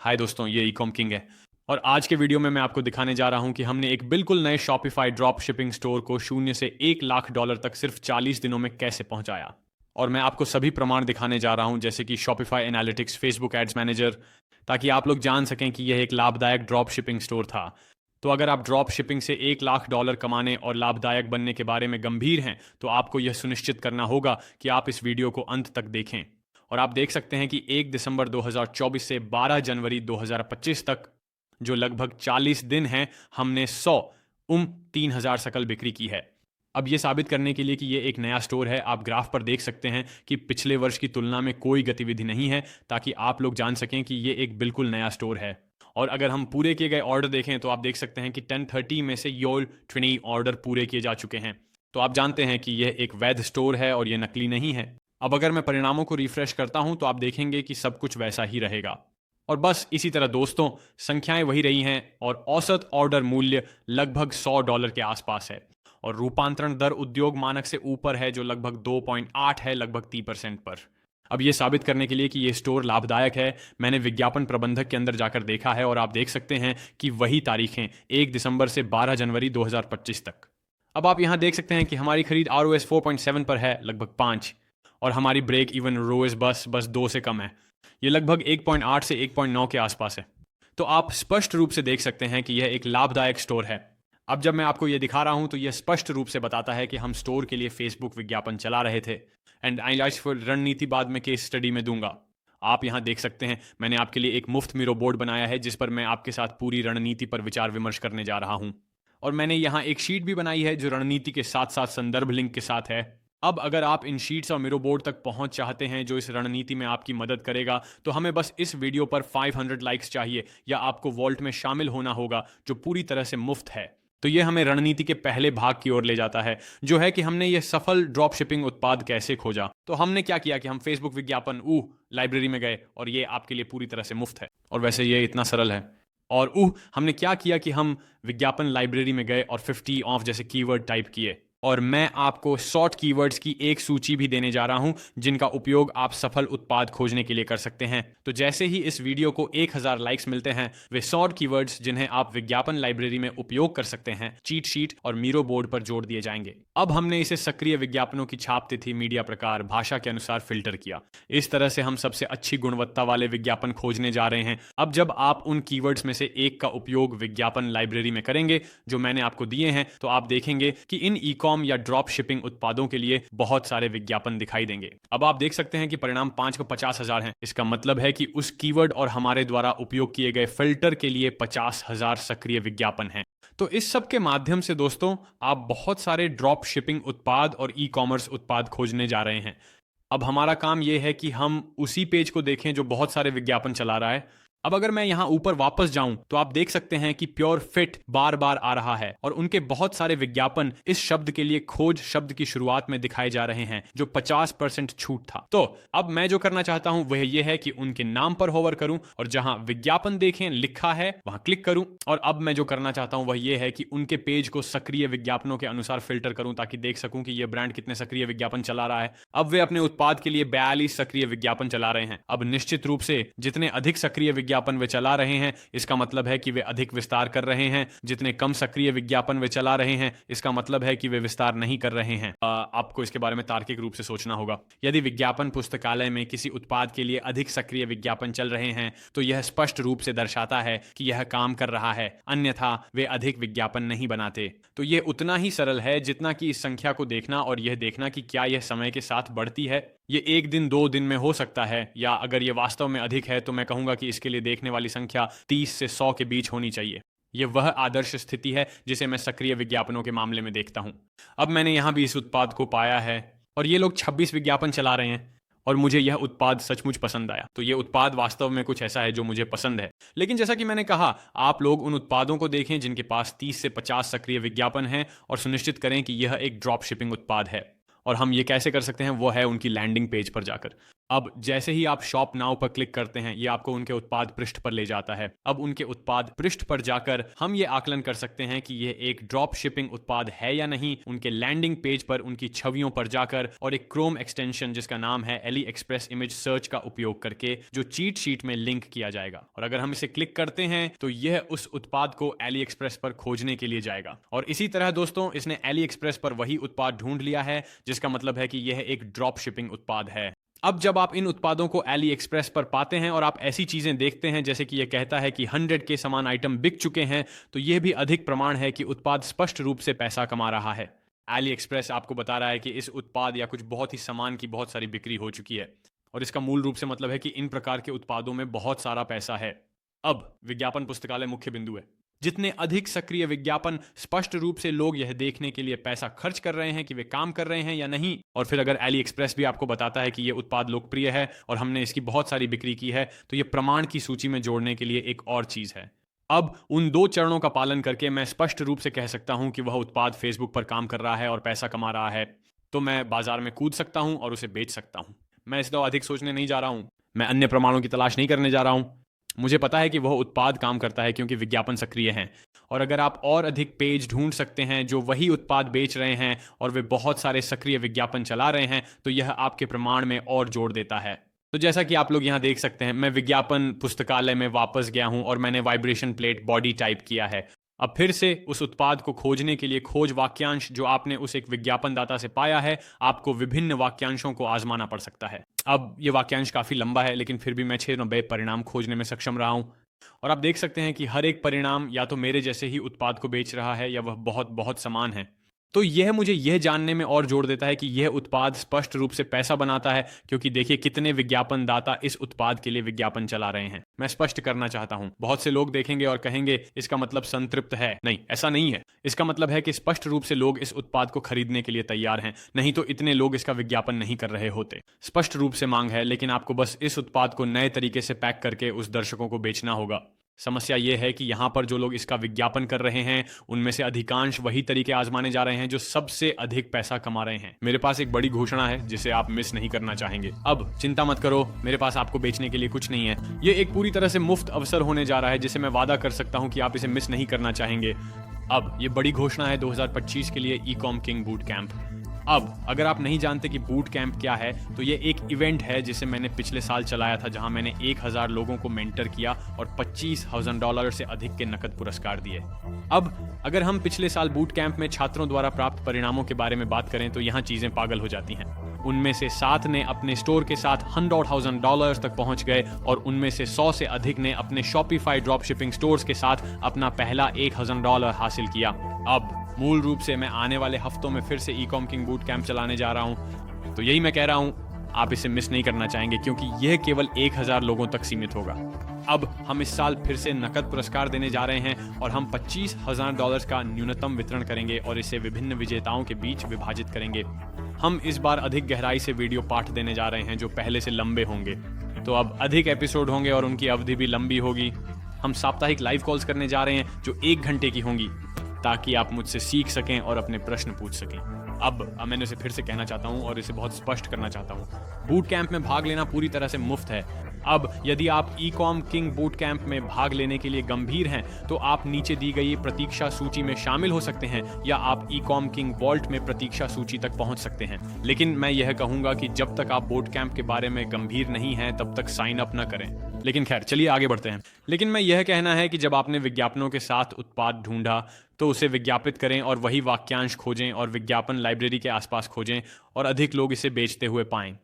हाय दोस्तों, ये Ecom king है। और आज के वीडियो में मैं आपको दिखाने जा रहा हूं कि हमने एक बिल्कुल नए शॉपिफाई ड्रॉप शिपिंग स्टोर को शून्य से $1 लाख तक सिर्फ 40 दिनों में कैसे पहुंचाया। और मैं आपको सभी प्रमाण दिखाने जा रहा हूं, जैसे कि Shopify analytics, Facebook ads manager, ताकि आप लोग जान सकें कि यह एक लाभदायक ड्रॉप शिपिंग स्टोर था। तो अगर आप ड्रॉप शिपिंग से $1 लाख कमाने और लाभदायक बनने के बारे में गंभीर हैं, तो आपको यह सुनिश्चित करना होगा कि आप इस वीडियो को अंत तक देखें। और आप देख सकते हैं कि 1 दिसंबर 2024 से 12 जनवरी 2025 तक, जो लगभग 40 दिन हैं, हमने 3,000 सकल बिक्री की है। अब यह साबित करने के लिए कि यह एक नया स्टोर है, आप ग्राफ पर देख सकते हैं कि पिछले वर्ष की तुलना में कोई गतिविधि नहीं है, ताकि आप लोग जान सकें कि यह एक बिल्कुल नया स्टोर है। और अगर हम पूरे किए गए ऑर्डर देखें तो आप देख सकते हैं कि 1030 में से योल 20 ऑर्डर पूरे किए जा चुके हैं। तो आप जानते हैं कि यह एक वैध स्टोर है और यह नकली नहीं है। अब अगर मैं परिणामों को रिफ्रेश करता हूं तो आप देखेंगे कि सब कुछ वैसा ही रहेगा। और बस इसी तरह दोस्तों, संख्याएं वही रही हैं और औसत ऑर्डर मूल्य लगभग $100 के आसपास है। और रूपांतरण दर उद्योग मानक से ऊपर है, जो लगभग 2.8 है, लगभग 30% पर। अब यह साबित करने के लिए कि यह स्टोर लाभदायक है, मैंने विज्ञापन प्रबंधक के अंदर जाकर देखा है और आप देख सकते हैं कि वही तारीखें 1 दिसंबर से 12 जनवरी 2025 तक। अब आप यहां देख सकते हैं कि हमारी खरीद ROS 4.7 पर है, लगभग 5, और हमारी ब्रेक इवन रोएस बस 2 से कम है। ये लगभग 1.8 से 1.9 के आसपास है। तो आप स्पष्ट रूप से देख सकते हैं कि यह एक लाभदायक स्टोर है। अब जब मैं आपको यह दिखा रहा हूं तो यह स्पष्ट रूप से बताता है कि हम स्टोर के लिए फेसबुक विज्ञापन चला रहे थे। एंड रणनीति बाद में केस स्टडी में दूंगा। आप यहां देख सकते हैं, मैंने आपके लिए एक मुफ्त मिरो बोर्ड बनाया है जिस पर मैं आपके साथ पूरी रणनीति पर विचार विमर्श करने जा रहा हूं। और मैंने यहां एक शीट भी बनाई है जो रणनीति के साथ साथ संदर्भ लिंक के साथ है। अब अगर आप इन शीट्स और मिरो बोर्ड तक पहुंच चाहते हैं जो इस रणनीति में आपकी मदद करेगा, तो हमें बस इस वीडियो पर 500 लाइक्स चाहिए, या आपको वॉल्ट में शामिल होना होगा, जो पूरी तरह से मुफ्त है। तो यह हमें रणनीति के पहले भाग की ओर ले जाता है, जो है कि हमने यह सफल ड्रॉप शिपिंग उत्पाद कैसे खोजा। तो हमने क्या किया कि हम फेसबुक विज्ञापन लाइब्रेरी में गए, और ये आपके लिए पूरी तरह से मुफ्त है। और वैसे ये इतना सरल है। और हमने क्या किया कि हम विज्ञापन लाइब्रेरी में गए और 50 ऑफ जैसे कीवर्ड टाइप किए। और मैं आपको शॉर्ट कीवर्ड्स की एक सूची भी देने जा रहा हूं, जिनका उपयोग आप सफल उत्पाद खोजने के लिए कर सकते हैं। तो जैसे ही इस वीडियो को 1000 लाइक्स मिलते हैं, वे शॉर्ट कीवर्ड्स जिन्हें आप विज्ञापन लाइब्रेरी में उपयोग कर सकते हैं, चीट शीट और मीरो बोर्ड पर जोड़ दिए जाएंगे। अब हमने इसे सक्रिय विज्ञापनों की छाप, तिथि, मीडिया प्रकार, भाषा के अनुसार फिल्टर किया। इस तरह से हम सबसे अच्छी गुणवत्ता वाले विज्ञापन खोजने जा रहे हैं। अब जब आप उन कीवर्ड्स में से एक का उपयोग विज्ञापन लाइब्रेरी में करेंगे जो मैंने आपको दिए हैं, तो आप देखेंगे कि इन ईकॉम या ड्रॉप शिपिंग उत्पादों के लिए बहुत सारे विज्ञापन दिखाई देंगे। अब आप देख सकते हैं कि परिणाम 5 को 50,000 हैं। इसका मतलब है कि उस कीवर्ड और हमारे द्वारा उपयोग किए गए फिल्टर के लिए 50,000 सक्रिय विज्ञापन हैं। तो इस सब के माध्यम से दोस्तों, आप बहुत सारे ड्रॉप शिपिंग उत्पाद और ई कॉमर्स उत्पाद खोजने जा रहे हैं। अब हमारा काम यह है कि हम उसी पेज को देखें जो बहुत सारे विज्ञापन चला रहा है। अब अगर मैं यहां ऊपर वापस जाऊं तो आप देख सकते हैं कि प्योर फिट बार बार आ रहा है, और उनके बहुत सारे विज्ञापन इस शब्द के लिए खोज शब्द की शुरुआत में दिखाए जा रहे हैं, जो 50% छूट था। तो अब मैं जो करना चाहता हूं वह यह है कि उनके नाम पर होवर करूं और जहां विज्ञापन देखें लिखा है वहां क्लिक करूं। और अब मैं जो करना चाहता हूं वह यह है कि उनके पेज को सक्रिय विज्ञापनों के अनुसार फिल्टर करूं, ताकि देख सकूं कि यह ब्रांड कितने सक्रिय विज्ञापन चला रहा है। अब वे अपने उत्पाद के लिए 42 सक्रिय विज्ञापन चला रहे हैं। अब निश्चित रूप से जितने अधिक सक्रिय विज्ञापन वे चला रहे हैं, इसका मतलब है कि वे अधिक विस्तार कर रहे हैं। जितने कम सक्रिय विज्ञापन वे चला रहे हैं, इसका मतलब है कि वे विस्तार नहीं कर रहे हैं। आपको इसके बारे में तार्किक रूप से सोचना होगा। यदि विज्ञापन पुस्तकालय में किसी उत्पाद के लिए अधिक सक्रिय विज्ञापन चल रहे हैं, तो यह स्पष्ट रूप से दर्शाता है कि यह काम कर रहा है, अन्यथा वे अधिक विज्ञापन नहीं बनाते। तो यह उतना ही सरल है जितना कि इस संख्या को देखना और यह देखना कि क्या यह समय के साथ बढ़ती है। ये 1 दिन 2 दिन में हो सकता है, या अगर ये वास्तव में अधिक है तो मैं कहूंगा कि इसके लिए देखने वाली संख्या 30 से 100 के बीच होनी चाहिए। यह वह आदर्श स्थिति है जिसे मैं सक्रिय विज्ञापनों के मामले में देखता हूं। अब मैंने यहां भी इस उत्पाद को पाया है, और ये लोग 26 विज्ञापन चला रहे हैं, और मुझे यह उत्पाद सचमुच पसंद आया। तो यह उत्पाद वास्तव में कुछ ऐसा है जो मुझे पसंद है। लेकिन जैसा कि मैंने कहा, आप लोग उन उत्पादों को देखें जिनके पास 30 से 50 सक्रिय विज्ञापन हैं, और सुनिश्चित करें कि यह एक ड्रॉप शिपिंग उत्पाद है। और हम ये कैसे कर सकते हैं, वो है उनकी लैंडिंग पेज पर जाकर। अब जैसे ही आप शॉप नाउ पर क्लिक करते हैं, ये आपको उनके उत्पाद पृष्ठ पर ले जाता है। अब उनके उत्पाद पृष्ठ पर जाकर हम ये आकलन कर सकते हैं कि यह एक ड्रॉप शिपिंग उत्पाद है या नहीं। उनके लैंडिंग पेज पर उनकी छवियों पर जाकर और एक क्रोम एक्सटेंशन जिसका नाम है एली एक्सप्रेस इमेज सर्च का उपयोग करके, जो चीट शीट में लिंक किया जाएगा। और अगर हम इसे क्लिक करते हैं तो यह उस उत्पाद को एली एक्सप्रेस पर खोजने के लिए जाएगा। और इसी तरह दोस्तों, इसने एली एक्सप्रेस पर वही उत्पाद ढूंढ लिया है, जिसका मतलब है कि यह एक ड्रॉप शिपिंग उत्पाद है। अब जब आप इन उत्पादों को एली एक्सप्रेस पर पाते हैं और आप ऐसी चीजें देखते हैं जैसे कि यह कहता है कि 100 के समान आइटम बिक चुके हैं, तो यह भी अधिक प्रमाण है कि उत्पाद स्पष्ट रूप से पैसा कमा रहा है। एली एक्सप्रेस आपको बता रहा है कि इस उत्पाद या कुछ बहुत ही सामान की बहुत सारी बिक्री हो चुकी है, और इसका मूल रूप से मतलब है कि इन प्रकार के उत्पादों में बहुत सारा पैसा है। अब विज्ञापन पुस्तकालय मुख्य बिंदु है। जितने अधिक सक्रिय विज्ञापन, स्पष्ट रूप से लोग यह देखने के लिए पैसा खर्च कर रहे हैं कि वे काम कर रहे हैं या नहीं। और फिर अगर एली एक्सप्रेस भी आपको बताता है कि यह उत्पाद लोकप्रिय है और हमने इसकी बहुत सारी बिक्री की है, तो यह प्रमाण की सूची में जोड़ने के लिए एक और चीज है। अब उन 2 चरणों का पालन करके मैं स्पष्ट रूप से कह सकता हूं कि वह उत्पाद फेसबुक पर काम कर रहा है और पैसा कमा रहा है, तो मैं बाजार में कूद सकता हूं और उसे बेच सकता हूं। मैं इस दौर अधिक सोचने नहीं जा रहा हूं, मैं अन्य प्रमाणों की तलाश नहीं करने जा रहा हूं। मुझे पता है कि वह उत्पाद काम करता है क्योंकि विज्ञापन सक्रिय हैं। और अगर आप और अधिक पेज ढूंढ सकते हैं जो वही उत्पाद बेच रहे हैं और वे बहुत सारे सक्रिय विज्ञापन चला रहे हैं, तो यह आपके प्रमाण में और जोड़ देता है। तो जैसा कि आप लोग यहाँ देख सकते हैं, मैं विज्ञापन पुस्तकालय में वापस गया हूं और मैंने वाइब्रेशन प्लेट बॉडी टाइप किया है। अब फिर से उस उत्पाद को खोजने के लिए खोज वाक्यांश जो आपने उस एक विज्ञापन दाता से पाया है, आपको विभिन्न वाक्यांशों को आजमाना पड़ सकता है। अब ये वाक्यांश काफी लंबा है, लेकिन फिर भी मैं 6 परिणाम खोजने में सक्षम रहा हूं। और आप देख सकते हैं कि हर एक परिणाम या तो मेरे जैसे ही उत्पाद को बेच रहा है या वह बहुत बहुत समान है। तो यह मुझे यह जानने में और जोड़ देता है कि यह उत्पाद स्पष्ट रूप से पैसा बनाता है, क्योंकि देखिए कितने विज्ञापन दाता इस उत्पाद के लिए विज्ञापन चला रहे हैं। मैं स्पष्ट करना चाहता हूं, बहुत से लोग देखेंगे और कहेंगे इसका मतलब संतृप्त है। नहीं, ऐसा नहीं है। इसका मतलब है कि स्पष्ट रूप से लोग इस उत्पाद को खरीदने के लिए तैयार हैं, नहीं तो इतने लोग इसका विज्ञापन नहीं कर रहे होते। स्पष्ट रूप से मांग है, लेकिन आपको बस इस उत्पाद को नए तरीके से पैक करके उस दर्शकों को बेचना होगा। समस्या यह है कि यहाँ पर जो लोग इसका विज्ञापन कर रहे हैं, उनमें से अधिकांश वही तरीके आजमाने जा रहे हैं जो सबसे अधिक पैसा कमा रहे हैं। मेरे पास एक बड़ी घोषणा है जिसे आप मिस नहीं करना चाहेंगे। अब चिंता मत करो, मेरे पास आपको बेचने के लिए कुछ नहीं है। ये एक पूरी तरह से मुफ्त अवसर होने जा रहा है जिसे मैं वादा कर सकता हूँ कि आप इसे मिस नहीं करना चाहेंगे। अब ये बड़ी घोषणा है 2025 के लिए ई-कॉम किंग बूट कैंप। अब अगर आप नहीं जानते कि बूट कैंप क्या है, तो ये एक इवेंट है जिसे मैंने पिछले साल चलाया था, जहां मैंने 1000 लोगों को मेंटर किया और $25,000 से अधिक के नकद पुरस्कार दिए। अब अगर हम पिछले साल बूट कैंप में छात्रों द्वारा प्राप्त परिणामों के बारे में बात करें, तो यहाँ चीजें पागल हो जाती हैं। उनमें से 7 ने अपने स्टोर के साथ $100,000 तक पहुंच गए और उनमें से 100 से अधिक ने अपने शॉपिफाई ड्रॉप शिपिंग स्टोर्स के साथ अपना पहला $1000 हासिल किया। अब मूल रूप से मैं आने वाले हफ्तों में फिर से ई-कॉम किंग बूट कैंप चलाने जा रहा हूं, तो यही मैं कह रहा हूं, आप इसे मिस नहीं करना चाहेंगे क्योंकि यह केवल 1000 लोगों तक सीमित होगा। अब हम इस साल फिर से नकद पुरस्कार देने जा रहे हैं और हम $25,000 का न्यूनतम वितरण करेंगे और इसे विभिन्न विजेताओं के बीच विभाजित करेंगे। हम इस बार अधिक गहराई से वीडियो पाठ देने जा रहे हैं जो पहले से लंबे होंगे, तो अब अधिक एपिसोड होंगे और उनकी अवधि भी लंबी होगी। हम साप्ताहिक लाइव कॉल्स करने जा रहे हैं जो 1 घंटे की होंगी, ताकि आप मुझसे सीख सकें और अपने प्रश्न पूछ सकें। अब मैंने इसे फिर से कहना चाहता हूं और इसे बहुत स्पष्ट करना चाहता हूं, बूट कैंप में भाग लेना पूरी तरह से मुफ्त है। अब यदि आप ई-कॉम किंग बूट कैंप में भाग लेने के लिए गंभीर हैं, तो आप नीचे दी गई प्रतीक्षा सूची में शामिल हो सकते हैं या आप ई-कॉम किंग वॉल्ट में प्रतीक्षा सूची तक पहुंच सकते हैं। लेकिन मैं यह कहूंगा कि जब तक आप बूट कैंप के बारे में गंभीर नहीं हैं, तब तक साइन अप न करें। लेकिन खैर, चलिए आगे बढ़ते हैं। लेकिन मैं यह कहना है कि जब आपने विज्ञापनों के साथ उत्पाद ढूंढा, तो उसे विज्ञापित करें और वही वाक्यांश खोजें और विज्ञापन लाइब्रेरी के आसपास खोजें और अधिक लोग इसे बेचते हुए पाएं।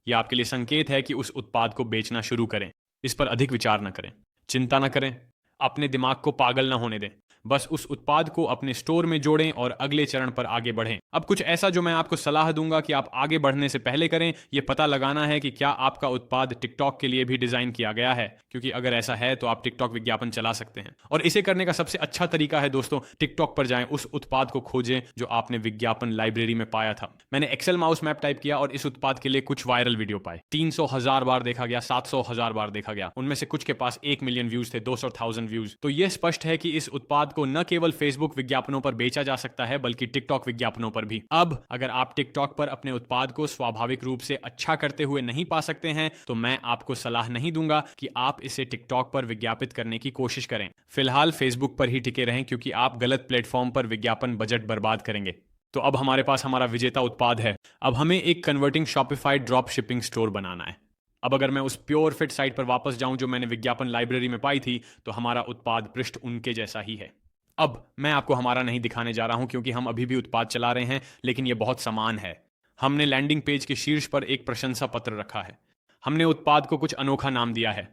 यह आपके लिए संकेत है कि उस उत्पाद को बेचना शुरू करें। इस पर अधिक विचार न करें, चिंता न करें, अपने दिमाग को पागल न होने दें। बस उस उत्पाद को अपने स्टोर में जोड़ें और अगले चरण पर आगे बढ़ें। अब कुछ ऐसा जो मैं आपको सलाह दूंगा कि आप आगे बढ़ने से पहले करें, यह पता लगाना है कि क्या आपका उत्पाद टिकटॉक के लिए भी डिजाइन किया गया है, क्योंकि अगर ऐसा है तो आप टिकटॉक विज्ञापन चला सकते हैं। और इसे करने का सबसे अच्छा तरीका है दोस्तों, टिकटॉक पर जाएं, उस उत्पाद को खोजें जो आपने विज्ञापन लाइब्रेरी में पाया था। मैंने एक्सेल माउस मैप टाइप किया और इस उत्पाद के लिए कुछ वायरल वीडियो पाए। 300,000 बार देखा गया, 700,000 बार देखा गया। उनमें से कुछ के पास 1 मिलियन व्यूज थे, 200,000 व्यूज। तो यह स्पष्ट है कि इस उत्पाद को न केवल फेसबुक विज्ञापनों पर बेचा जा सकता है बल्कि टिकटॉक विज्ञापनों पर भी। अब अगर आप टिकटॉक पर अपने उत्पाद को स्वाभाविक रूप से अच्छा करते हुए नहीं पा सकते हैं तो मैं आपको सलाह नहीं दूंगा कि आप इसे टिकटॉक पर विज्ञापित करने की कोशिश करें। फिलहाल फेसबुक पर ही टिके रहें क्योंकि आप गलत प्लेटफॉर्म पर विज्ञापन बजट बर्बाद करेंगे। तो अब हमारे पास हमारा विजेता उत्पाद है। अब हमें एक converting Shopify drop shipping store बनाना है। अब अगर मैं उस प्योर फिट साइट पर वापस जाऊं जो मैंने विज्ञापन लाइब्रेरी में पाई थी तो हमारा उत्पाद पृष्ठ उनके जैसा ही है। अब मैं आपको हमारा नहीं दिखाने जा रहा हूं क्योंकि हम अभी भी उत्पाद चला रहे हैं, लेकिन यह बहुत समान है। हमने लैंडिंग पेज के शीर्ष पर एक प्रशंसा पत्र रखा है। हमने उत्पाद को कुछ अनोखा नाम दिया है।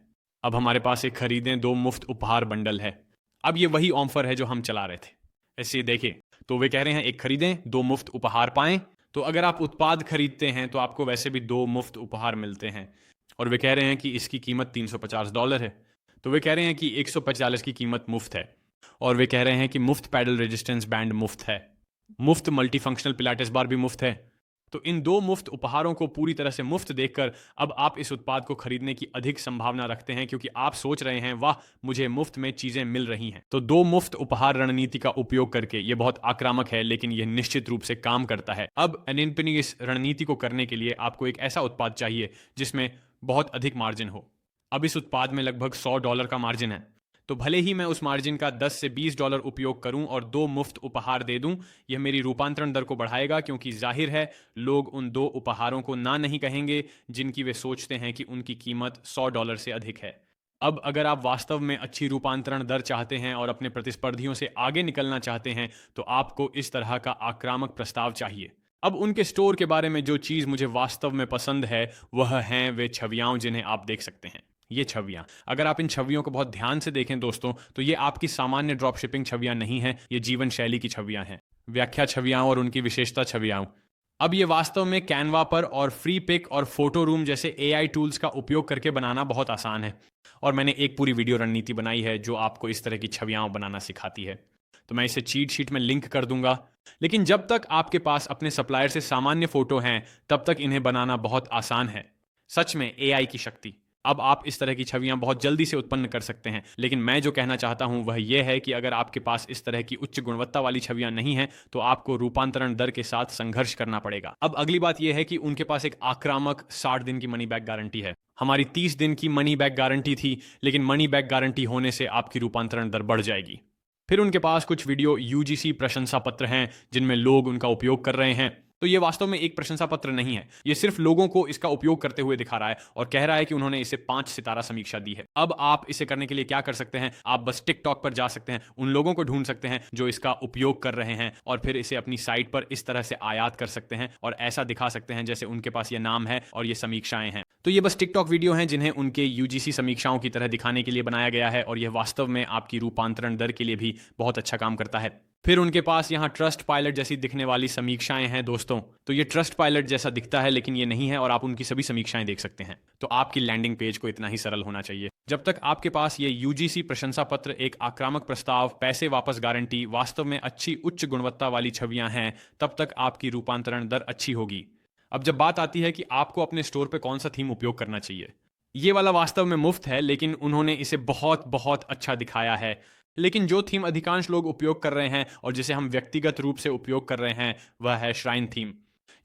अब हमारे पास एक खरीदें 2 मुफ्त उपहार बंडल है। अब ये वही ऑफर है जो हम चला रहे थे। ऐसे देखिए तो वे कह रहे हैं एक खरीदें 2 मुफ्त उपहार पाएं। तो अगर आप उत्पाद खरीदते हैं तो आपको वैसे भी 2 मुफ्त उपहार मिलते हैं। और वे कह रहे हैं कि इसकी कीमत $350 है। तो वे कह रहे हैं कि 145 की कीमत मुफ्त है। और वे कह रहे हैं कि मुफ्त पैडल रेजिस्टेंस बैंड मुफ्त है। मुफ्त मल्टीफंक्शनल पिलाटेस बार भी मुफ्त है। तो इन 2 मुफ्त उपहारों को पूरी तरह से मुफ्त देखकर अब आप इस उत्पाद को खरीदने की अधिक संभावना रखते हैं क्योंकि आप सोच रहे हैं वाह मुझे मुफ्त में चीजें मिल रही हैं। तो 2 मुफ्त उपहार रणनीति का उपयोग करके यह बहुत आक्रामक है, लेकिन यह निश्चित रूप से काम करता है। अब एनएनपी इस रणनीति को करने के लिए आपको एक ऐसा उत्पाद चाहिए जिसमें बहुत अधिक मार्जिन हो। अब इस उत्पाद में लगभग $100 का मार्जिन है। तो भले ही मैं उस मार्जिन का $10 से $20 उपयोग करूं और 2 मुफ्त उपहार दे दूं, यह मेरी रूपांतरण दर को बढ़ाएगा क्योंकि जाहिर है लोग उन 2 उपहारों को ना नहीं कहेंगे जिनकी वे सोचते हैं कि उनकी कीमत $100 से अधिक है। अब अगर आप वास्तव में अच्छी रूपांतरण दर चाहते हैं और अपने प्रतिस्पर्धियों से आगे निकलना चाहते हैं तो आपको इस तरह का आक्रामक प्रस्ताव चाहिए। अब उनके स्टोर के बारे में जो चीज़ मुझे वास्तव में पसंद है वह हैं वे छवियां जिन्हें आप देख सकते हैं। ये छवियां, अगर आप इन छवियों को बहुत ध्यान से देखें दोस्तों तो ये आपकी सामान्य ड्रॉप शिपिंग छवियां नहीं हैं, ये जीवन शैली की छवियां हैं। व्याख्या छवियां और उनकी विशेषता छवियां। अब ये वास्तव में कैनवा पर और फ्री पिक और फोटो रूम जैसे AI टूल्स का उपयोग करके बनाना बहुत आसान है। और मैंने एक पूरी वीडियो रणनीति बनाई है जो आपको इस तरह की छवियां बनाना सिखाती है। तो मैं इसे चीट शीट में लिंक कर दूंगा। लेकिन जब तक आपके पास अपने सप्लायर से सामान्य फोटो हैं तब तक इन्हें बनाना बहुत आसान है। सच में AI की शक्ति। अब आप इस तरह की छवियां बहुत जल्दी से उत्पन्न कर सकते हैं, लेकिन मैं जो कहना चाहता हूं वह यह है कि अगर आपके पास इस तरह की उच्च गुणवत्ता वाली छवियां नहीं हैं तो आपको रूपांतरण दर के साथ संघर्ष करना पड़ेगा। अब अगली बात यह है कि उनके पास एक आक्रामक 60 दिन की मनी बैक गारंटी है। हमारी 30 दिन की मनी बैक गारंटी थी, लेकिन मनी बैक गारंटी होने से आपकी रूपांतरण दर बढ़ जाएगी। फिर उनके पास कुछ वीडियो UGC प्रशंसा पत्र हैं जिनमें लोग उनका उपयोग कर रहे हैं। तो ये वास्तव में एक प्रशंसा पत्र नहीं है, ये सिर्फ लोगों को इसका उपयोग करते हुए दिखा रहा है और कह रहा है कि उन्होंने इसे 5 सितारा समीक्षा दी है। अब आप इसे करने के लिए क्या कर सकते हैं, आप बस टिकटॉक पर जा सकते हैं, उन लोगों को ढूंढ सकते हैं जो इसका उपयोग कर रहे हैं और फिर इसे अपनी साइट पर इस तरह से आयात कर सकते हैं और ऐसा दिखा सकते हैं जैसे उनके पास ये नाम है और ये समीक्षाएं हैं। तो ये बस टिकटॉक वीडियो हैं जिन्हें उनके UGC समीक्षाओं की तरह दिखाने के लिए बनाया गया है और यह वास्तव में आपकी रूपांतरण दर के लिए भी बहुत अच्छा काम करता है। फिर उनके पास यहाँ ट्रस्ट पायलट जैसी दिखने वाली समीक्षाएं हैं दोस्तों। तो ये ट्रस्ट पायलट जैसा दिखता है लेकिन ये नहीं है और आप उनकी सभी समीक्षाएं देख सकते हैं। तो आपकी लैंडिंग पेज को इतना ही सरल होना चाहिए। जब तक आपके पास ये UGC प्रशंसा पत्र, एक आक्रामक प्रस्ताव, पैसे वापस गारंटी, वास्तव में अच्छी उच्च गुणवत्ता वाली छवियां हैं, तब तक आपकी रूपांतरण दर अच्छी होगी। अब जब बात आती है कि आपको अपने स्टोर पे कौन सा थीम उपयोग करना चाहिए, ये वाला वास्तव में मुफ्त है लेकिन उन्होंने इसे बहुत बहुत अच्छा दिखाया है। लेकिन जो थीम अधिकांश लोग उपयोग कर रहे हैं और जिसे हम व्यक्तिगत रूप से उपयोग कर रहे हैं वह है श्राइन थीम।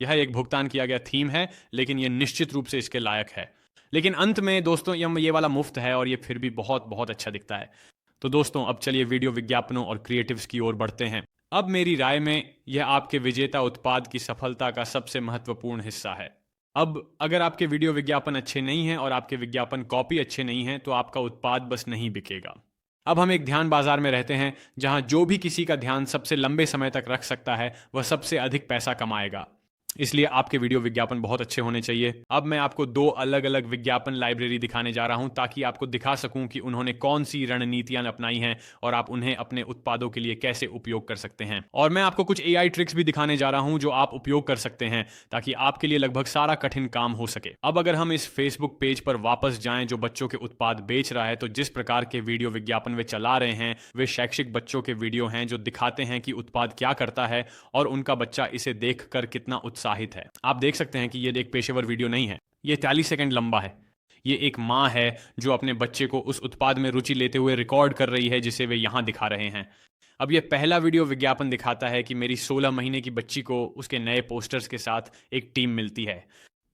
यह एक भुगतान किया गया थीम है लेकिन यह निश्चित रूप से इसके लायक है। लेकिन अंत में दोस्तों ये वाला मुफ्त है और ये फिर भी बहुत बहुत अच्छा दिखता है। तो दोस्तों अब चलिए वीडियो विज्ञापनों और क्रिएटिव्स की ओर बढ़ते हैं। अब मेरी राय में यह आपके विजेता उत्पाद की सफलता का सबसे महत्वपूर्ण हिस्सा है। अब अगर आपके वीडियो विज्ञापन अच्छे नहीं हैं और आपके विज्ञापन कॉपी अच्छे नहीं हैं तो आपका उत्पाद बस नहीं बिकेगा। अब हम एक ध्यान बाजार में रहते हैं जहां जो भी किसी का ध्यान सबसे लंबे समय तक रख सकता है वह सबसे अधिक पैसा कमाएगा। इसलिए आपके वीडियो विज्ञापन बहुत अच्छे होने चाहिए। अब मैं आपको 2 अलग अलग विज्ञापन लाइब्रेरी दिखाने जा रहा हूं ताकि आपको दिखा सकूं कि उन्होंने कौन सी रणनीतियां अपनाई हैं और आप उन्हें अपने उत्पादों के लिए कैसे उपयोग कर सकते हैं। और मैं आपको कुछ AI ट्रिक्स भी दिखाने जा रहा हूं जो आप उपयोग कर सकते हैं ताकि आपके लिए लगभग सारा कठिन काम हो सके। अब अगर हम इस फेसबुक पेज पर वापस जाएं जो बच्चों के उत्पाद बेच रहा है, तो जिस प्रकार के वीडियो विज्ञापन वे चला रहे हैं वे शैक्षिक बच्चों के वीडियो हैं जो दिखाते हैं कि उत्पाद क्या करता है और उनका बच्चा इसे देखकर कितना उत्साहित है। आप देख सकते हैं कि यह एक पेशेवर वीडियो नहीं है, यह 40 सेकंड लंबा है। ये एक माँ है जो अपने बच्चे को उस उत्पाद में रुचि लेते हुए रिकॉर्ड कर रही है जिसे वे यहाँ दिखा रहे हैं। अब ये पहला वीडियो विज्ञापन दिखाता है कि मेरी 16 महीने की बच्ची को उसके नए पोस्टर्स के साथ एक टीम मिलती है।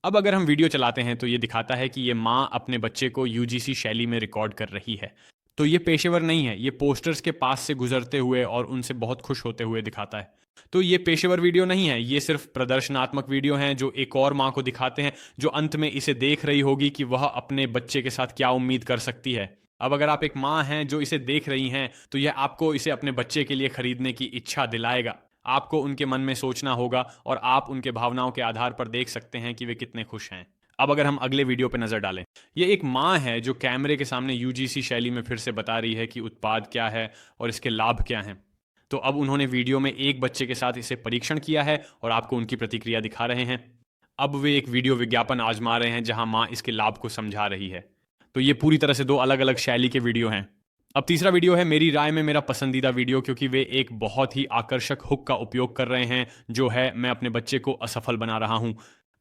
अब अगर हम वीडियो चलाते हैं तो ये दिखाता है कि ये माँ अपने बच्चे को यूजीसी शैली में रिकॉर्ड कर रही है। तो ये पेशेवर नहीं है, ये पोस्टर्स के पास से गुजरते हुए और उनसे बहुत खुश होते हुए दिखाता है। तो ये पेशेवर वीडियो नहीं है, ये सिर्फ प्रदर्शनात्मक वीडियो हैं जो एक और माँ को दिखाते हैं जो अंत में इसे देख रही होगी कि वह अपने बच्चे के साथ क्या उम्मीद कर सकती है। अब अगर आप एक माँ हैं जो इसे देख रही हैं तो यह आपको इसे अपने बच्चे के लिए खरीदने की इच्छा दिलाएगा। आपको उनके मन में सोचना होगा और आप उनके भावनाओं के आधार पर देख सकते हैं कि वे कितने खुश हैं। अब अगर हम अगले वीडियो पर नजर डालें, ये एक माँ है जो कैमरे के सामने यूजीसी शैली में फिर से बता रही है कि उत्पाद क्या है और इसके लाभ क्या हैं। तो अब उन्होंने वीडियो में एक बच्चे के साथ इसे परीक्षण किया है और आपको उनकी प्रतिक्रिया दिखा रहे हैं। अब वे एक वीडियो विज्ञापन आजमा रहे हैं जहां माँ इसके लाभ को समझा रही है। तो ये पूरी तरह से दो अलग अलग शैली के वीडियो हैं। अब तीसरा वीडियो है मेरी राय में मेरा पसंदीदा वीडियो, क्योंकि वे एक बहुत ही आकर्षक हुक का उपयोग कर रहे हैं जो है मैं अपने बच्चे को असफल बना रहा हूं।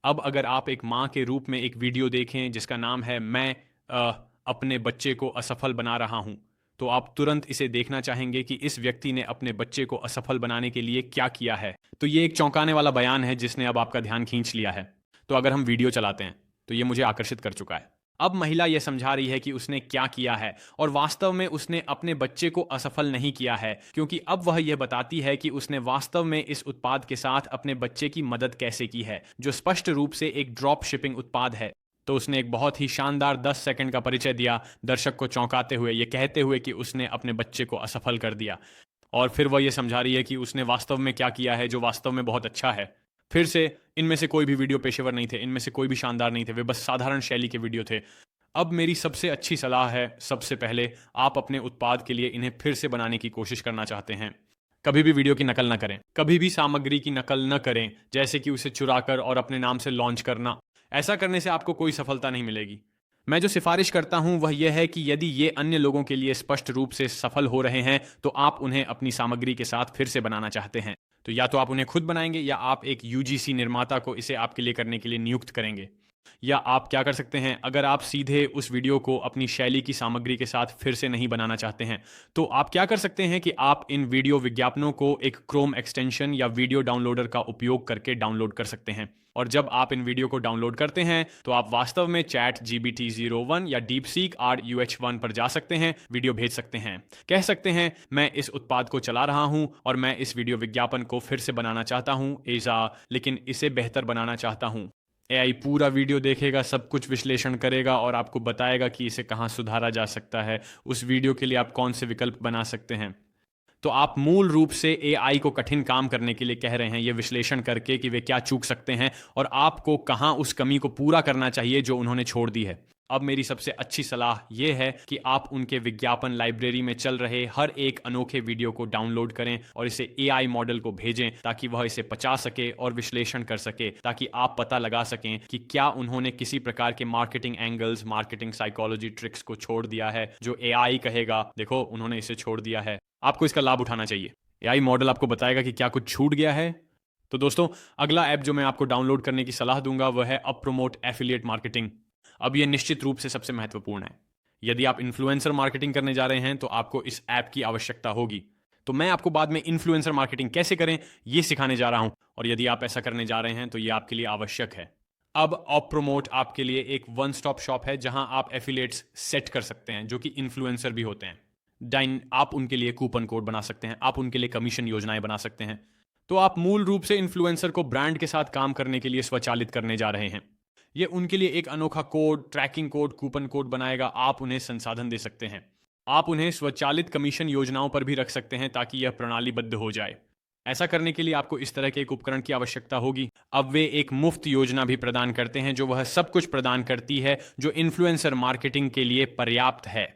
अब अगर आप एक माँ के रूप में एक वीडियो देखें जिसका नाम है मैं अपने बच्चे को असफल बना रहा हूं, तो आप तुरंत इसे देखना चाहेंगे कि इस व्यक्ति ने अपने बच्चे को असफल बनाने के लिए क्या किया है। तो ये एक चौंकाने वाला बयान है जिसने अब आपका ध्यान खींच लिया है। तो अगर हम वीडियो चलाते हैं तो ये मुझे आकर्षित कर चुका है। अब महिला यह समझा रही है कि उसने क्या किया है और वास्तव में उसने अपने बच्चे को असफल नहीं किया है, क्योंकि अब वह यह बताती है कि उसने वास्तव में इस उत्पाद के साथ अपने बच्चे की मदद कैसे की है, जो स्पष्ट रूप से एक ड्रॉप शिपिंग उत्पाद है। तो उसने एक बहुत ही शानदार 10 सेकंड का परिचय दिया, दर्शक को चौंकाते हुए, ये कहते हुए कि उसने अपने बच्चे को असफल कर दिया। और फिर वह ये समझा रही है कि उसने वास्तव में क्या किया है जो वास्तव में बहुत अच्छा है। फिर से इनमें से कोई भी वीडियो पेशेवर नहीं थे, इनमें से कोई भी शानदार नहीं थे, वे बस साधारण शैली के वीडियो थे। अब मेरी सबसे अच्छी सलाह है, सबसे पहले आप अपने उत्पाद के लिए इन्हें फिर से बनाने की कोशिश करना चाहते हैं, कभी भी वीडियो की नकल न करें, कभी भी सामग्री की नकल न करें, जैसे कि उसे चुराकर और अपने नाम से लॉन्च करना। ऐसा करने से आपको कोई सफलता नहीं मिलेगी। मैं जो सिफारिश करता हूं वह यह है कि यदि ये अन्य लोगों के लिए स्पष्ट रूप से सफल हो रहे हैं तो आप उन्हें अपनी सामग्री के साथ फिर से बनाना चाहते हैं, तो या तो आप उन्हें खुद बनाएंगे या आप एक यूजीसी निर्माता को इसे आपके लिए करने के लिए नियुक्त करेंगे। या आप क्या कर सकते हैं, अगर आप सीधे उस वीडियो को अपनी शैली की सामग्री के साथ फिर से नहीं बनाना चाहते हैं तो आप क्या कर सकते हैं कि आप इन वीडियो विज्ञापनों को एक क्रोम एक्सटेंशन या वीडियो डाउनलोडर का उपयोग करके डाउनलोड कर सकते हैं। और जब आप इन वीडियो को डाउनलोड करते हैं तो आप वास्तव में ChatGPT-01 या DeepSeek RUH1 पर जा सकते हैं, वीडियो भेज सकते हैं, कह सकते हैं मैं इस उत्पाद को चला रहा हूं और मैं इस वीडियो विज्ञापन को फिर से बनाना चाहता हूं लेकिन इसे बेहतर बनाना चाहता हूं। AI पूरा वीडियो देखेगा, सब कुछ विश्लेषण करेगा और आपको बताएगा कि इसे कहाँ सुधारा जा सकता है, उस वीडियो के लिए आप कौन से विकल्प बना सकते हैं। तो आप मूल रूप से AI को कठिन काम करने के लिए कह रहे हैं, ये विश्लेषण करके कि वे क्या चूक सकते हैं और आपको कहाँ उस कमी को पूरा करना चाहिए जो उन्होंने छोड़ दी है। अब मेरी सबसे अच्छी सलाह यह है कि आप उनके विज्ञापन लाइब्रेरी में चल रहे हर एक अनोखे वीडियो को डाउनलोड करें और इसे AI मॉडल को भेजें ताकि वह इसे पचा सके और विश्लेषण कर सके, ताकि आप पता लगा सकें कि क्या उन्होंने किसी प्रकार के marketing angles, marketing psychology tricks को छोड़ दिया है जो AI कहेगा देखो उन्होंने इसे छोड़ दिया है। आपको इसका लाभ उठाना चाहिए। AI मॉडल आपको बताएगा कि क्या कुछ छूट गया है। तो दोस्तों, अगला ऐप जो मैं आपको डाउनलोड करने की सलाह दूंगा वह है अपप्रोमोट एफिलिएट मार्केटिंग। अब यह निश्चित रूप से सबसे महत्वपूर्ण है। यदि आप इन्फ्लुएंसर मार्केटिंग करने जा रहे हैं तो आपको इस ऐप की आवश्यकता होगी। तो मैं आपको बाद में इन्फ्लुएंसर मार्केटिंग कैसे करें ये सिखाने जा रहा हूं, और यदि आप ऐसा करने जा रहे हैं तो यह आपके लिए आवश्यक है। अब अपप्रोमोट आपके लिए एक वन स्टॉप शॉप है जहां आप एफिलिएट्स सेट कर सकते हैं जो कि इन्फ्लुएंसर भी होते हैं। आप उनके लिए कूपन कोड बना सकते हैं, आप उनके लिए कमीशन योजनाएं बना सकते हैं। तो आप मूल रूप से इन्फ्लुएंसर को ब्रांड के साथ काम करने के लिए स्वचालित करने जा रहे हैं। ये उनके लिए एक अनोखा code, tracking code, coupon code बनाएगा। आप उन्हें संसाधन दे सकते हैं, आप उन्हें स्वचालित कमीशन योजनाओं पर भी रख सकते हैं ताकि यह प्रणालीबद्ध हो जाए। ऐसा करने के लिए आपको इस तरह के एक उपकरण की आवश्यकता होगी। अब वे एक मुफ्त योजना भी प्रदान करते हैं जो वह सब कुछ प्रदान करती है जो इन्फ्लुएंसर मार्केटिंग के लिए पर्याप्त है।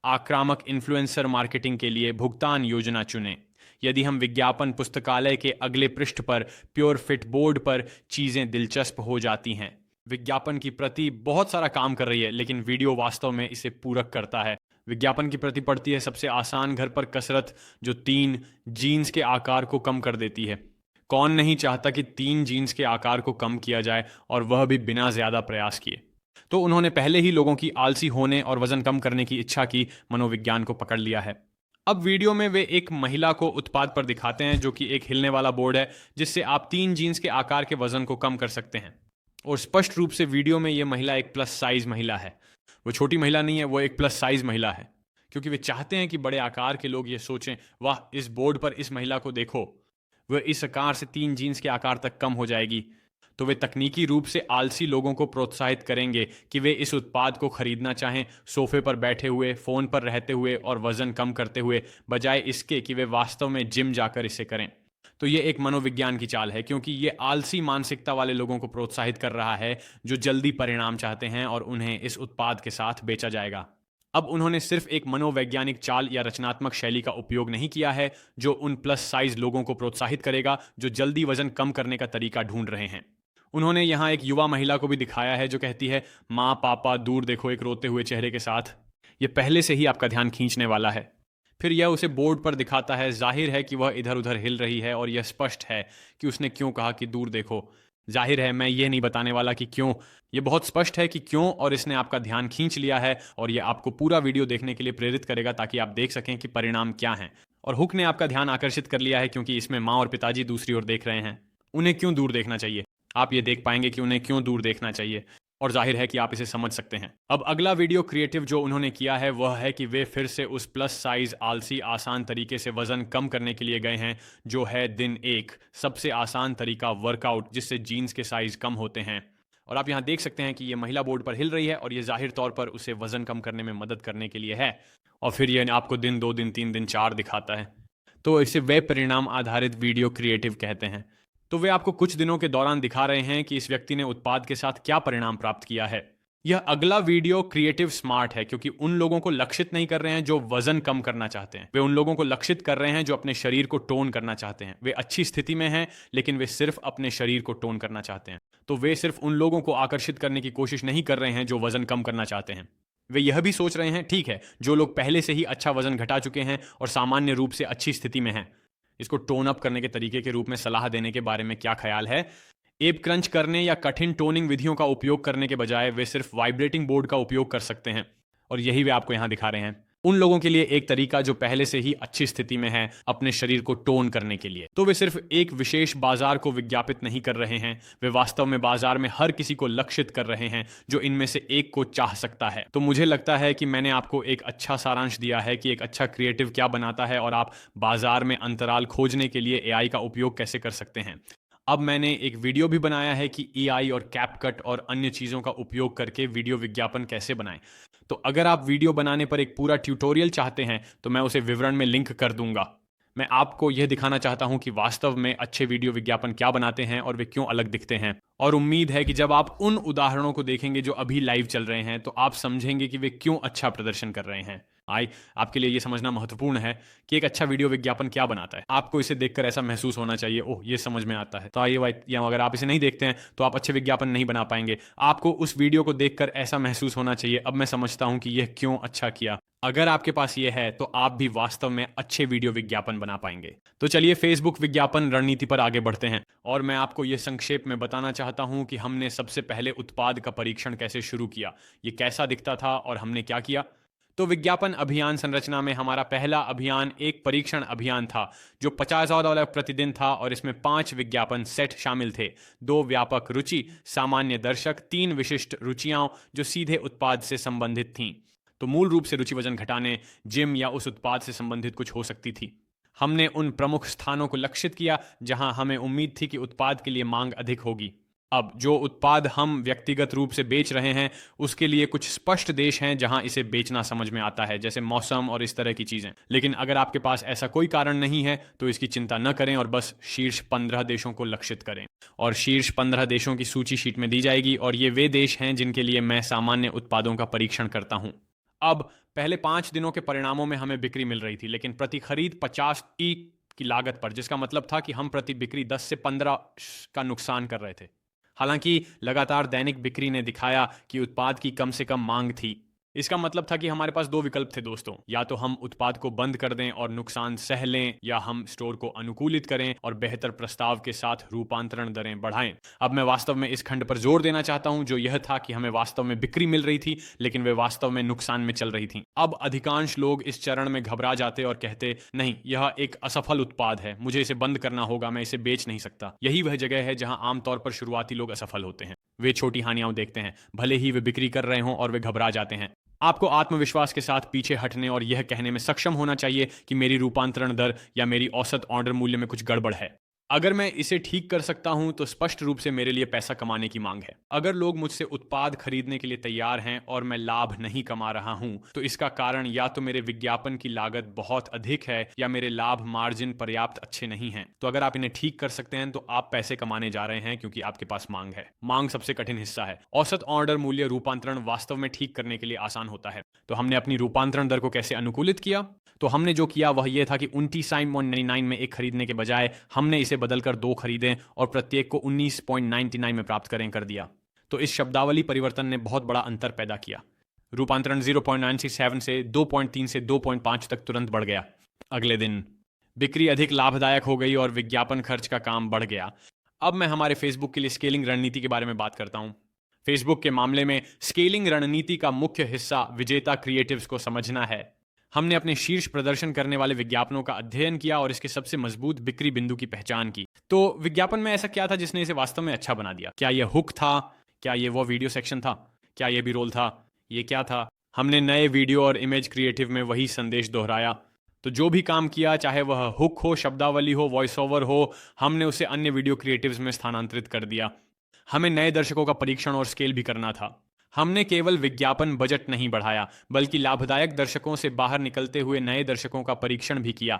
आक्रामक इन्फ्लुएंसर मार्केटिंग के लिए भुगतान योजना चुनें। यदि हम विज्ञापन पुस्तकालय के अगले पृष्ठ पर प्योर फिट बोर्ड पर चीजें दिलचस्प हो जाती हैं। विज्ञापन की प्रति बहुत सारा काम कर रही है लेकिन वीडियो वास्तव में इसे पूरक करता है। विज्ञापन की प्रति पड़ती है सबसे आसान घर पर कसरत जो 3 जीन्स के आकार को कम कर देती है। कौन नहीं चाहता कि 3 जीन्स के आकार को कम किया जाए, और वह भी बिना ज्यादा प्रयास किए। तो उन्होंने पहले ही लोगों की आलसी होने और वजन कम करने की इच्छा की मनोविज्ञान को पकड़ लिया है। अब वीडियो में वे एक महिला को उत्पाद पर दिखाते हैं, जो कि एक हिलने वाला बोर्ड है जिससे आप 3 जीन्स के आकार के वजन को कम कर सकते हैं। और स्पष्ट रूप से वीडियो में यह महिला एक प्लस साइज महिला है। वो छोटी महिला नहीं है, वो एक प्लस साइज महिला है, क्योंकि वे चाहते हैं कि बड़े आकार के लोग ये सोचें, वाह इस बोर्ड पर इस महिला को देखो, वह इस आकार से 3 जीन्स के आकार तक कम हो जाएगी। तो वे तकनीकी रूप से आलसी लोगों को प्रोत्साहित करेंगे कि वे इस उत्पाद को खरीदना चाहें, सोफे पर बैठे हुए, फोन पर रहते हुए और वजन कम करते हुए, बजाय इसके कि वे वास्तव में जिम जाकर इसे करें। तो ये एक मनोविज्ञान की चाल है, क्योंकि ये आलसी मानसिकता वाले लोगों को प्रोत्साहित कर रहा है जो जल्दी परिणाम चाहते हैं और उन्हें इस उत्पाद के साथ बेचा जाएगा। अब उन्होंने सिर्फ एक मनोवैज्ञानिक चाल या रचनात्मक शैली का उपयोग नहीं किया है जो उन प्लस साइज लोगों को प्रोत्साहित करेगा जो जल्दी वजन कम करने का तरीका ढूंढ रहे हैं। उन्होंने यहाँ एक युवा महिला को भी दिखाया है जो कहती है, माँ पापा दूर देखो, एक रोते हुए चेहरे के साथ। ये पहले से ही आपका ध्यान खींचने वाला है। फिर यह उसे बोर्ड पर दिखाता है। जाहिर है कि वह इधर उधर हिल रही है और यह स्पष्ट है कि उसने क्यों कहा कि दूर देखो। जाहिर है मैं ये नहीं बताने वाला कि क्यों, ये बहुत स्पष्ट है कि क्यों, और इसने आपका ध्यान खींच लिया है और यह आपको पूरा वीडियो देखने के लिए प्रेरित करेगा ताकि आप देख सकें कि परिणाम क्या हैं। और हुक ने आपका ध्यान आकर्षित कर लिया है क्योंकि इसमें माँ और पिताजी दूसरी ओर देख रहे हैं। उन्हें क्यों दूर देखना चाहिए? आप ये देख पाएंगे कि उन्हें क्यों दूर देखना चाहिए, और जाहिर है कि आप इसे समझ सकते हैं। अब अगला वीडियो क्रिएटिव जो उन्होंने किया है वह है कि वे फिर से उस प्लस साइज आलसी आसान तरीके से वजन कम करने के लिए गए हैं, जो है दिन 1 सबसे आसान तरीका वर्कआउट जिससे जीन्स के साइज कम होते हैं। और आप यहाँ देख सकते हैं कि ये महिला बोर्ड पर हिल रही है और ये जाहिर तौर पर उसे वजन कम करने में मदद करने के लिए है। और फिर ये आपको दिन 2 दिन 3 दिन 4 दिखाता है। तो इसे वे परिणाम आधारित वीडियो क्रिएटिव कहते हैं। तो वे आपको कुछ दिनों के दौरान दिखा रहे हैं कि इस व्यक्ति ने उत्पाद के साथ क्या परिणाम प्राप्त किया है। यह अगला वीडियो क्रिएटिव स्मार्ट है क्योंकि उन लोगों को लक्षित नहीं कर रहे हैं जो वजन कम करना चाहते हैं, वे उन लोगों को लक्षित कर रहे हैं जो अपने शरीर को टोन करना चाहते हैं। वे अच्छी स्थिति में हैं लेकिन वे सिर्फ अपने शरीर को टोन करना चाहते हैं। तो वे सिर्फ उन लोगों को आकर्षित करने की कोशिश नहीं कर रहे हैं जो वजन कम करना चाहते हैं। वे यह भी सोच रहे हैं, ठीक है, जो लोग पहले से ही अच्छा वजन घटा चुके हैं और सामान्य रूप से अच्छी स्थिति में हैं, इसको टोन अप करने के तरीके के रूप में सलाह देने के बारे में क्या ख्याल है? एब क्रंच करने या कठिन टोनिंग विधियों का उपयोग करने के बजाय वे सिर्फ वाइब्रेटिंग बोर्ड का उपयोग कर सकते हैं, और यही वे आपको यहां दिखा रहे हैं। उन लोगों के लिए एक तरीका जो पहले से ही अच्छी स्थिति में है अपने शरीर को टोन करने के लिए। तो वे सिर्फ एक विशेष बाजार को विज्ञापित नहीं कर रहे हैं, वे वास्तव में बाजार में हर किसी को लक्षित कर रहे हैं जो इनमें से एक को चाह सकता है। तो मुझे लगता है कि मैंने आपको एक अच्छा सारांश दिया है कि एक अच्छा क्रिएटिव क्या बनाता है और आप बाजार में अंतराल खोजने के लिए एआई का उपयोग कैसे कर सकते हैं। अब मैंने एक वीडियो भी बनाया है कि एआई और कैपकट और अन्य चीज़ों का उपयोग करके वीडियो विज्ञापन कैसे बनाएं। तो अगर आप वीडियो बनाने पर एक पूरा ट्यूटोरियल चाहते हैं तो मैं उसे विवरण में लिंक कर दूंगा। मैं आपको यह दिखाना चाहता हूं कि वास्तव में अच्छे वीडियो विज्ञापन क्या बनाते हैं और वे क्यों अलग दिखते हैं। और उम्मीद है कि जब आप उन उदाहरणों को देखेंगे जो अभी लाइव चल रहे हैं तो आप समझेंगे कि वे क्यों अच्छा प्रदर्शन कर रहे हैं। आपके लिए यह समझना महत्वपूर्ण है कि एक अच्छा वीडियो विज्ञापन क्या बनाता है। आपको इसे देखकर ऐसा महसूस होना चाहिए, ओह ये समझ में आता है। तो आइए, या अगर आप इसे नहीं देखते हैं तो आप अच्छे विज्ञापन नहीं बना पाएंगे। आपको उस वीडियो को देखकर ऐसा महसूस होना चाहिए, अब मैं समझता हूं कि यह क्यों अच्छा किया। अगर आपके पास ये है तो आप भी वास्तव में अच्छे वीडियो विज्ञापन बना पाएंगे। तो चलिए फेसबुक विज्ञापन रणनीति पर आगे बढ़ते हैं और मैं आपको यह संक्षेप में बताना चाहता हूं कि हमने सबसे पहले उत्पाद का परीक्षण कैसे शुरू किया, ये कैसा दिखता था और हमने क्या किया। तो विज्ञापन अभियान संरचना में हमारा पहला अभियान एक परीक्षण अभियान था जो $50,000 प्रतिदिन था और इसमें 5 विज्ञापन सेट शामिल थे, 2 व्यापक रुचि, सामान्य दर्शक, 3 विशिष्ट रुचियां जो सीधे उत्पाद से संबंधित थीं। तो मूल रूप से रुचि वजन घटाने, जिम या उस उत्पाद से संबंधित कुछ हो सकती थी। हमने उन प्रमुख स्थानों को लक्षित किया जहां हमें उम्मीद थी कि उत्पाद के लिए मांग अधिक होगी। अब जो उत्पाद हम व्यक्तिगत रूप से बेच रहे हैं उसके लिए कुछ स्पष्ट देश हैं जहां इसे बेचना समझ में आता है, जैसे मौसम और इस तरह की चीजें। लेकिन अगर आपके पास ऐसा कोई कारण नहीं है तो इसकी चिंता न करें और बस शीर्ष 15 देशों को लक्षित करें। और शीर्ष 15 देशों की सूची शीट में दी जाएगी और ये वे देश हैं जिनके लिए मैं सामान्य उत्पादों का परीक्षण करता हूं। अब पहले 5 दिनों के परिणामों में हमें बिक्री मिल रही थी, लेकिन प्रति खरीद 50 की लागत पर, जिसका मतलब था कि हम प्रति बिक्री 10 से 15 का नुकसान कर रहे थे। हालांकि लगातार दैनिक बिक्री ने दिखाया कि उत्पाद की कम से कम मांग थी। इसका मतलब था कि हमारे पास दो विकल्प थे दोस्तों, या तो हम उत्पाद को बंद कर दें और नुकसान सह लें, या हम स्टोर को अनुकूलित करें और बेहतर प्रस्ताव के साथ रूपांतरण दरें बढ़ाएं। अब मैं वास्तव में इस खंड पर जोर देना चाहता हूं, जो यह था कि हमें वास्तव में बिक्री मिल रही थी, लेकिन वे वास्तव में नुकसान में चल रही थी। अब अधिकांश लोग इस चरण में घबरा जाते और कहते, नहीं, यह एक असफल उत्पाद है, मुझे इसे बंद करना होगा, मैं इसे बेच नहीं सकता। यही वह जगह है जहां आमतौर पर शुरुआती लोग असफल होते हैं। वे छोटी हानियां देखते हैं, भले ही वे बिक्री कर रहे हों, और वे घबरा जाते हैं। आपको आत्मविश्वास के साथ पीछे हटने और यह कहने में सक्षम होना चाहिए कि मेरी रूपांतरण दर या मेरी औसत ऑर्डर मूल्य में कुछ गड़बड़ है। अगर मैं इसे ठीक कर सकता हूं तो स्पष्ट रूप से मेरे लिए पैसा कमाने की मांग है। अगर लोग मुझसे उत्पाद खरीदने के लिए तैयार हैं और मैं लाभ नहीं कमा रहा हूं, तो इसका कारण या तो मेरे विज्ञापन की लागत बहुत अधिक है या मेरे लाभ मार्जिन पर्याप्त अच्छे नहीं हैं। तो अगर आप इन्हें ठीक कर सकते हैं तो आप पैसे कमाने जा रहे हैं, क्योंकि आपके पास मांग है। मांग सबसे कठिन हिस्सा है। औसत ऑर्डर मूल्य रूपांतरण वास्तव में ठीक करने के लिए आसान होता है। तो हमने अपनी रूपांतरण दर को कैसे अनुकूलित किया? तो हमने जो किया वह यह था कि 29.99 में एक खरीदने के बजाय हमने इसे बदलकर 2 खरीदें और प्रत्येक को 19.99 में प्राप्त करें कर दिया। तो इस शब्दावली परिवर्तन ने बहुत बड़ा अंतर पैदा किया। रूपांतरण 0.967 से 2.3 से 2.5 तक तुरंत बढ़ गया। अगले दिन बिक्री अधिक लाभदायक हो गई और विज्ञापन खर्च का काम बढ़ गया। अब मैं हमारे फेसबुक के लिए स्केलिंग रणनीति के बारे में बात करता हूं। फेसबुक के मामले में स्केलिंग रणनीति का मुख्य हिस्सा विजेता क्रिएटिव्स को समझना है। हमने अपने शीर्ष प्रदर्शन करने वाले विज्ञापनों का अध्ययन किया और इसके सबसे मजबूत बिक्री बिंदु की पहचान की। तो विज्ञापन में ऐसा क्या था जिसने इसे वास्तव में अच्छा बना दिया? क्या यह हुक था? क्या यह वो वीडियो सेक्शन था? क्या यह भी रोल था? ये क्या था? हमने नए वीडियो और इमेज क्रिएटिव में वही संदेश दोहराया। तो जो भी काम किया, चाहे वह हुक हो, शब्दावली हो, वॉइस ओवर हो, हमने उसे अन्य वीडियो क्रिएटिव्स में स्थानांतरित कर दिया। हमें नए दर्शकों का परीक्षण और स्केल भी करना था। हमने केवल विज्ञापन बजट नहीं बढ़ाया, बल्कि लाभदायक दर्शकों से बाहर निकलते हुए नए दर्शकों का परीक्षण भी किया।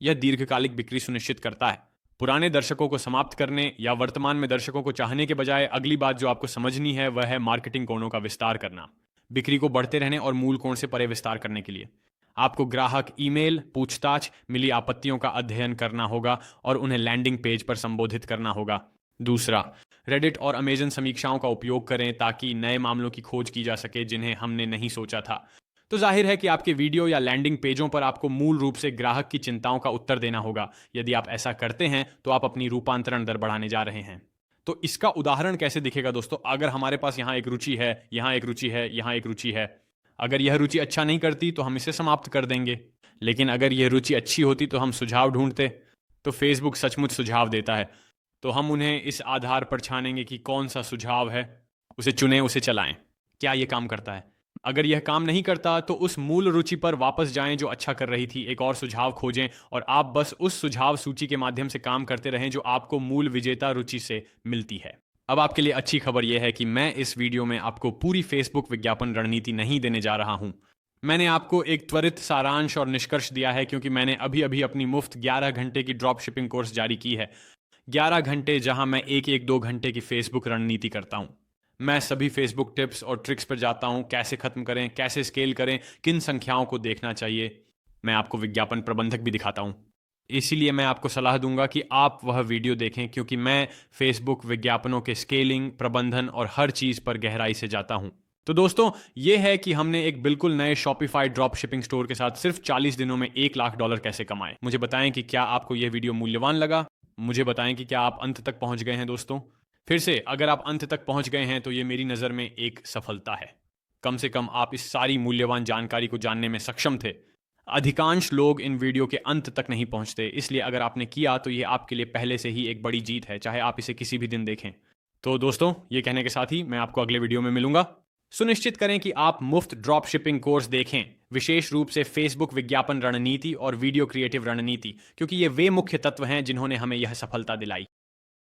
यह दीर्घकालिक बिक्री सुनिश्चित करता है। पुराने दर्शकों को समाप्त करने या वर्तमान में दर्शकों को चाहने के बजाय अगली बात जो आपको समझनी है वह है मार्केटिंग कोणों का विस्तार करना। बिक्री को बढ़ते रहने और मूल कोण से परे विस्तार करने के लिए आपको ग्राहक ईमेल, पूछताछ, मिली आपत्तियों का अध्ययन करना होगा और उन्हें लैंडिंग पेज पर संबोधित करना होगा। दूसरा, रेडिट और अमेजन समीक्षाओं का उपयोग करें ताकि नए मामलों की खोज की जा सके जिन्हें हमने नहीं सोचा था। तो जाहिर है कि आपके वीडियो या लैंडिंग पेजों पर आपको मूल रूप से ग्राहक की चिंताओं का उत्तर देना होगा। यदि आप ऐसा करते हैं तो आप अपनी रूपांतरण दर बढ़ाने जा रहे हैं। तो इसका उदाहरण कैसे दिखेगा दोस्तों? अगर हमारे पास यहाँ एक रुचि है, यहाँ एक रुचि है, यहाँ एक रुचि है। अगर यह रुचि अच्छा नहीं करती तो हम इसे समाप्त कर देंगे, लेकिन अगर यह रुचि अच्छी होती तो हम सुझाव ढूंढते। तो फेसबुक सचमुच सुझाव देता है, तो हम उन्हें इस आधार पर छानेंगे कि कौन सा सुझाव है, उसे चुनें, उसे चलाएं। क्या यह काम करता है? अगर यह काम नहीं करता तो उस मूल रुचि पर वापस जाएं जो अच्छा कर रही थी, एक और सुझाव खोजें और आप बस उस सुझाव सूची के माध्यम से काम करते रहें जो आपको मूल विजेता रुचि से मिलती है। अब आपके लिए अच्छी खबर यह है कि मैं इस वीडियो में आपको पूरी फेसबुक विज्ञापन रणनीति नहीं देने जा रहा हूं। मैंने आपको एक त्वरित सारांश और निष्कर्ष दिया है, क्योंकि मैंने अभी अभी अपनी मुफ्त 11 घंटे की ड्रॉप शिपिंग कोर्स जारी की है। 11 घंटे जहां मैं एक 2 घंटे की फेसबुक रणनीति करता हूं। मैं सभी फेसबुक टिप्स और ट्रिक्स पर जाता हूं, कैसे खत्म करें, कैसे स्केल करें, किन संख्याओं को देखना चाहिए। मैं आपको विज्ञापन प्रबंधक भी दिखाता हूं। इसीलिए मैं आपको सलाह दूंगा कि आप वह वीडियो देखें, क्योंकि मैं फेसबुक विज्ञापनों के स्केलिंग, प्रबंधन और हर चीज पर गहराई से जाता हूं। तो दोस्तों, यह है कि हमने एक बिल्कुल नए शॉपिफाई ड्रॉप शिपिंग स्टोर के साथ सिर्फ 40 दिनों में $1 लाख कैसे कमाए। मुझे बताएं कि क्या आपको यह वीडियो मूल्यवान लगा। मुझे बताएं कि क्या आप अंत तक पहुंच गए हैं। दोस्तों, फिर से, अगर आप अंत तक पहुंच गए हैं तो यह मेरी नज़र में एक सफलता है। कम से कम आप इस सारी मूल्यवान जानकारी को जानने में सक्षम थे। अधिकांश लोग इन वीडियो के अंत तक नहीं पहुंचते, इसलिए अगर आपने किया तो यह आपके लिए पहले से ही एक बड़ी जीत है, चाहे आप इसे किसी भी दिन देखें। तो दोस्तों, ये कहने के साथ ही मैं आपको अगले वीडियो में मिलूंगा। सुनिश्चित करें कि आप मुफ्त ड्रॉप शिपिंग कोर्स देखें, विशेष रूप से फेसबुक विज्ञापन रणनीति और वीडियो क्रिएटिव रणनीति, क्योंकि ये वे मुख्य तत्व हैं जिन्होंने हमें यह सफलता दिलाई।